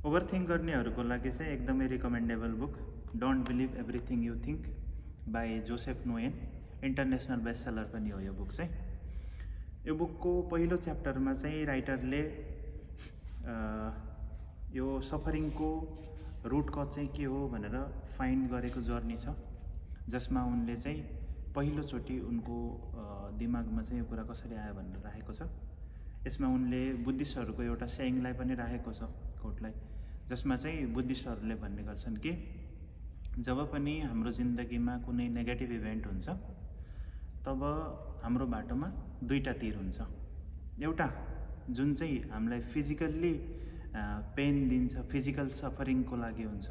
ओभरथिंक गर्नेहरूको लागि चाहिँ एकदमै recommendable book don't believe everything you think by Joseph नोएन, इन्टरनेसनल बेस्ट सेलर पनि हो यो बुक चाहिँ। यो बुकको पहिलो च्याप्टरमा चाहिँ राइटरले यो सफरिङको रुट कज चाहिँ के हो भनेर फाइन्ड गरेको जर्नी छ, जसमा उनले चाहिँ पहिलोचोटि उनको दिमागमा चाहिँ यो कुरा कसरी आयो भनेर राखेको छ। यसमा उनले बुद्धिस्टहरूको एउटा सेयिङलाई पनि राखेको छ, कोटलाई, जसमा चाहिँ बुद्धिस्टहरूले भन्ने गर्छन् कि जब पनि हाम्रो जिन्दगीमा कुनै नेगेटिभ इभेन्ट हुन्छ तब हाम्रो बाटोमा दुईटा तीर हुन्छ। एउटा जुन चाहिँ हामीलाई फिजिकल्ली पेन दिन्छ, फिजिकल सफरिङको लागि हुन्छ,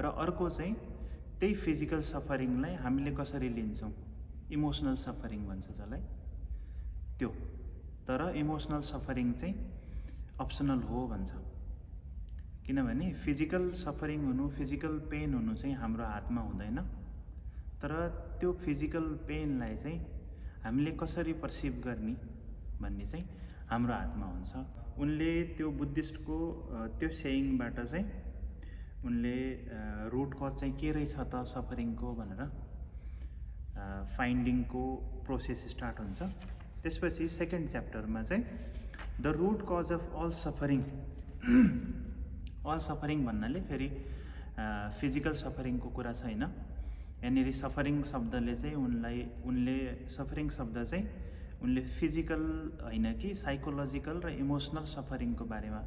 र अर्को चाहिँ त्यही फिजिकल सफरिङलाई हामीले कसरी लिन्छौँ, इमोसनल सफरिङ भन्छ जसलाई त्यो। तर इमोसनल सफरिङ चाहिँ अप्सनल हो भन्छ, किनभने फिजिकल सफरिङ हुनु, फिजिकल पेन हुनु चाहिँ हाम्रो हातमा हुँदैन, तर त्यो फिजिकल पेनलाई चाहिँ हामीले कसरी पर्सिभ गर्ने भन्ने चाहिँ हाम्रो हातमा हुन्छ। उनले त्यो बुद्धिस्टको त्यो सेयिङबाट चाहिँ उनले रुट कज चाहिँ के रहेछ त सफरिङको भनेर फाइन्डिङको प्रोसेस स्टार्ट हुन्छ। त्यसपछि सेकेन्ड च्याप्टरमा चाहिँ the root cause of all suffering, all suffering भन्नाले फेरि फिजिकल सफरिङको कुरा छैन, यहाँनिर सफरिङ शब्दले चाहिँ उनले सफरिङ शब्द चाहिँ उनले फिजिकल होइन कि साइकोलोजिकल र इमोसनल सफरिङको बारेमा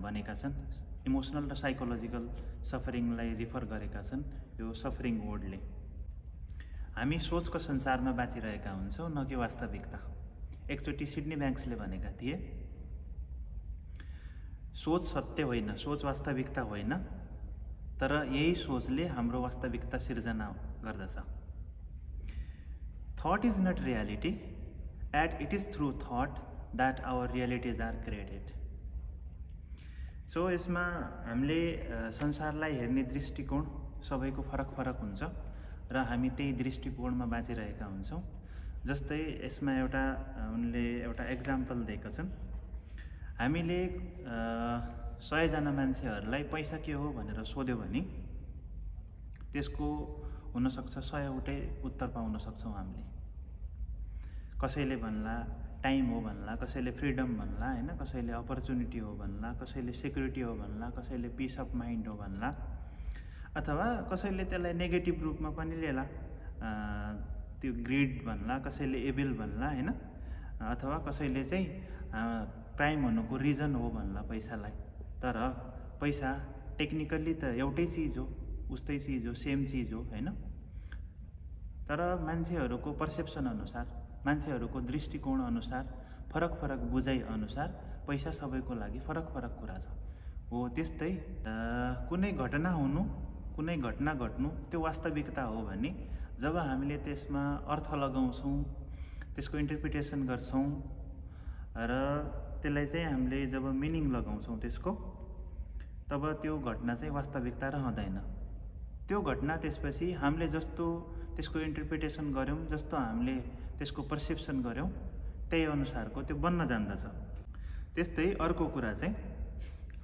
भनेका छन्। इमोसनल र साइकोलोजिकल सफरिङलाई रिफर गरेका छन् यो सफरिङ वर्डले। हामी सोचको संसारमा बाँचिरहेका हुन्छौँ, न कि वास्तविकता। एकचोटि सिडनी ब्याङ्क्सले भनेका थिए, सोच सत्य होइन, सोच वास्तविकता होइन, तर यही सोचले हाम्रो वास्तविकता सिर्जना गर्दछ। Thought is not reality, but it is through thought that our realities are created. So यसमा हामीले संसारलाई हेर्ने दृष्टिकोण सबैको फरक फरक हुन्छ र हामी त्यही दृष्टिकोणमा बाँचिरहेका हुन्छौँ। जस्तै यसमा उनले एउटा एक्जाम्पल दिएका छन्। हामीले 100 जना मान्छेहरूलाई पैसा के हो भनेर सोध्यो भने त्यसको हुनसक्छ 100वटै उत्तर पाउन सक्छौँ हामीले। कसैले भन्ला टाइम हो भन्ला, कसैले फ्रिडम भन्ला, होइन, कसैले अपर्च्युनिटी हो भन्ला, कसैले सेक्युरिटी हो भन्ला, कसैले पिस अफ माइन्ड हो भन्ला, अथवा कसैले त्यसलाई नेगेटिभ रूपमा पनि लिएला, त्यो ग्रिड भन्ला, कसैले एबिल भन्ला, होइन, अथवा कसैले चाहिँ क्राइम हुनुको रिजन हो भन्ला पैसालाई। तर पैसा टेक्निकल्ली त एउटै चिज हो, उस्तै चिज हो, सेम चिज हो, होइन। तर मान्छेहरूको पर्सेप्सन अनुसार, मान्छेहरूको दृष्टिकोण अनुसार, फरक फरक बुझाइ अनुसार पैसा सबैको लागि फरक फरक कुरा छ। हो त्यस्तै कुनै घटना हुनु, कुनै घटना घट्नु त्यो वास्तविकता हो भने जब हामीले त्यसमा अर्थ लगाउँछौँ, त्यसको इन्टरप्रिटेसन गर्छौँ र त्यसलाई चाहिँ हामीले जब मिनिङ लगाउँछौँ त्यसको, तब त्यो घटना चाहिँ वास्तविकता रहँदैन। त्यो घटना त्यसपछि हामीले जस्तो त्यसको इन्टरप्रिटेसन गऱ्यौँ, जस्तो हामीले त्यसको पर्सेप्सन गऱ्यौँ, त्यही अनुसारको त्यो बन्न जान्दछ। त्यस्तै अर्को कुरा चाहिँ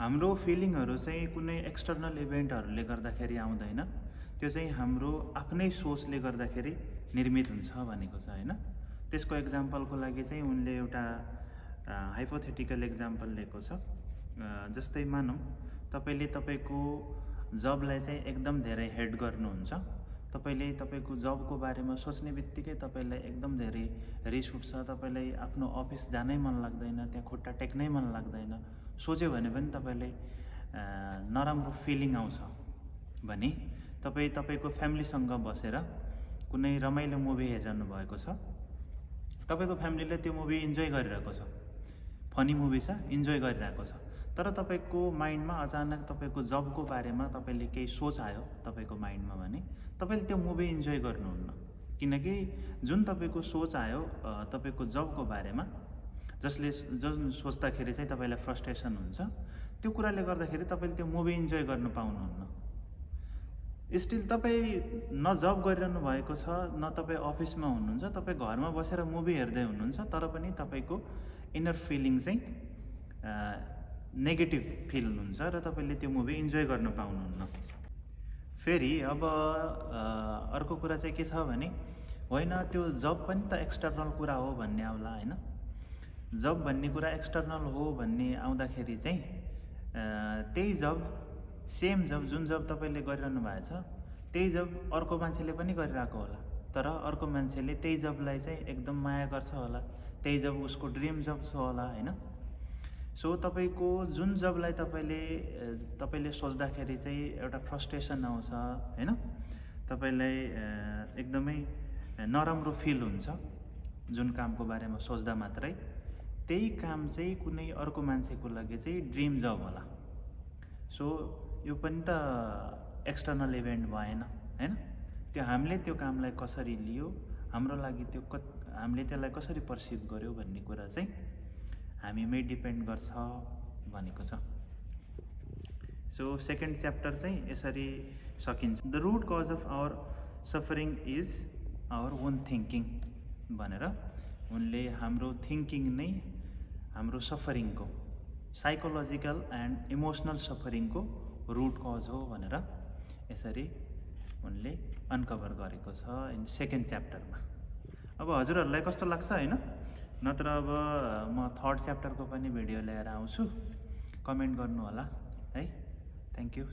हाम्रो फिलिङहरू चाहिँ कुनै एक्सटर्नल इभेन्टहरूले गर्दाखेरि आउँदैन, त्यो चाहिँ हाम्रो आफ्नै सोचले गर्दाखेरि निर्मित हुन्छ भनेको छ, होइन। त्यसको एक्जाम्पलको लागि चाहिँ उनले एउटा हाइपोथेटिकल एक्जाम्पल लिएको छ। जस्तै मानौँ तपाईँले तपाईँको जबलाई चाहिँ एकदम धेरै हेट गर्नुहुन्छ, तपाईँले तपाईँको जबको बारेमा सोच्ने बित्तिकै तपाईँलाई एकदम धेरै रिस उठ्छ, तपाईँलाई आफ्नो अफिस जानै मन लाग्दैन, त्यहाँ खुट्टा टेक्नै मन लाग्दैन, सोच्यो भने पनि तपाईँलाई नराम्रो फिलिङ आउँछ भने तपाईँ तपाईँको फ्यामिलीसँग बसेर कुनै रमाइलो मुभी हेरिरहनु भएको छ, तपाईँको फ्यामिलीले त्यो मुभी इन्जोय गरिरहेको छ, फनी मुभी छ, इन्जोय गरिरहेको छ, तर तपाईँको माइन्डमा अचानक तपाईँको जबको बारेमा तपाईँले केही सोच आयो तपाईँको माइन्डमा भने तपाईँले त्यो मुभी इन्जोय गर्नुहुन्न, किनकि जुन तपाईँको सोच आयो तपाईँको जबको बारेमा, जुन सोच्दाखेरि चाहिँ तपाईँलाई फ्रस्ट्रेसन हुन्छ, त्यो कुराले गर्दाखेरि तपाईँले त्यो मुभी इन्जोय गर्नु पाउनुहुन्न। स्टिल तपाईँ न जब गरिरहनु भएको छ, न तपाईँ अफिसमा हुनुहुन्छ, तपाईँ घरमा बसेर मुभी हेर्दै हुनुहुन्छ, तर पनि तपाईँको इनर फिलिङ चाहिँ नेगेटिभ फिल हुन्छ र तपाईँले त्यो मुभी इन्जोय गर्न पाउनुहुन्न। फेरि अब अर्को कुरा चाहिँ के छ भने होइन त्यो जब पनि त एक्सटर्नल कुरा हो भन्ने आउला होइन। जब भन्ने कुरा एक्सटर्नल हो भन्ने आउँदाखेरि चाहिँ त्यही जब सेम जब जुन जब तपाईँले गरिरहनु भएको छ त्यही जब अर्को मान्छेले पनि गरिरहेको होला, तर अर्को मान्छेले त्यही जबलाई चाहिँ एकदम माया गर्छ होला, त्यही जब उसको ड्रिम जब छ होला होइन। सो तपाईँको जुन जबलाई तपाईँले सोच्दाखेरि चाहिँ एउटा फ्रस्ट्रेसन आउँछ होइन, तपाईँलाई एकदमै नराम्रो फिल हुन्छ जुन कामको बारेमा सोच्दा मात्रै, त्यही काम चाहिँ कुनै अर्को मान्छेको लागि चाहिँ ड्रिम जब होला। सो यो पनि त एक्सटर्नल इभेन्ट भएन होइन। त्यो हामीले त्यो कामलाई कसरी लियो, हाम्रो लागि त्यो हामीले त्यसलाई कसरी पर्सिभ गर्यो भन्ने कुरा चाहिँ हामीमै डिपेन्ड गर्छ भनेको छ। सो सेकेन्ड च्याप्टर चाहिँ यसरी सकिन्छ। The root cause of our suffering is our own thinking भनेर उनले हाम्रो थिङ्किङ नै हाम्रो सफरिङको साइकोलोजिकल एन्ड इमोसनल सफरिङको रुट कज हो भनेर यसरी उनले अनकभर गरेको छ सेकेन्ड च्याप्टरमा। अब हजुरहरूलाई कस्तो लाग्छ होइन, नत्र अब म थर्ड च्याप्टरको पनि भिडियो लिएर आउँछु, कमेन्ट गर्नु होला है। Thank you.